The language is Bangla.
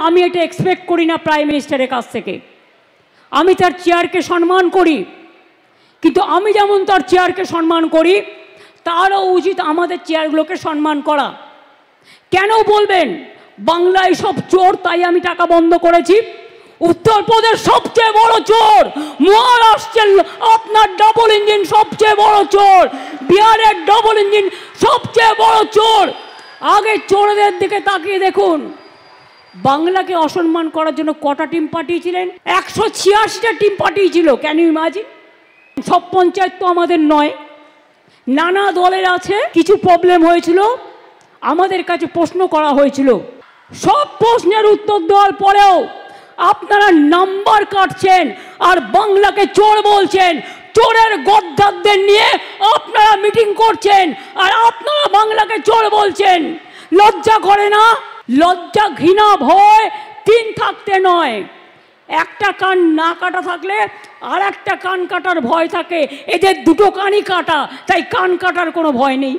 আমি এটা এক্সপেক্ট করি না প্রাইম মিনিস্টারের কাছ থেকে। আমি তার চেয়ারকে সম্মান করি, কিন্তু আমি যেমন তার চেয়ারকে সম্মান করি, তারও উচিত আমাদের চেয়ারগুলোকে সম্মান করা। কেন বলবেন বাংলায় সব চোর তাই আমি টাকা বন্ধ করেছি? উত্তরপ্রদেশ সবচেয়ে বড় চোর, মহারাষ্ট্রের আপনার ডাবল ইঞ্জিন সবচেয়ে বড় চোর, বিহারের ডাবল ইঞ্জিন সবচেয়ে বড় চোর। আগে চোরদের দিকে তাকিয়ে দেখুন, বাংলাকে অসম্মান করার জন্য কটা টিম পাঠিয়েছিলেন? 186টা টিম পাঠিয়েছিল। Can you imagine? সব পঞ্চায়েত তো আমাদের নয়, নানা দলের আছে। কিছু প্রবলেম হয়েছিল, আমাদের কাছে প্রশ্ন করা হয়েছিল। সব প্রশ্নের উত্তর দেওয়ার পরেও আপনারা নাম্বার কাটছেন আর বাংলাকে চোর বলছেন। চোরের গদ্দারদের নিয়ে আপনারা মিটিং করছেন আর আপনারা বাংলাকে চোর বলছেন। লজ্জা করে না? লজ্জা, ঘৃণা, ভয় তিন থাকতে নয়, একটা কান না কাটা থাকলে আর একটা কান কাটার ভয় থাকে। এদের দুটো কানই কাটা, তাই কান কাটার কোনো ভয় নেই।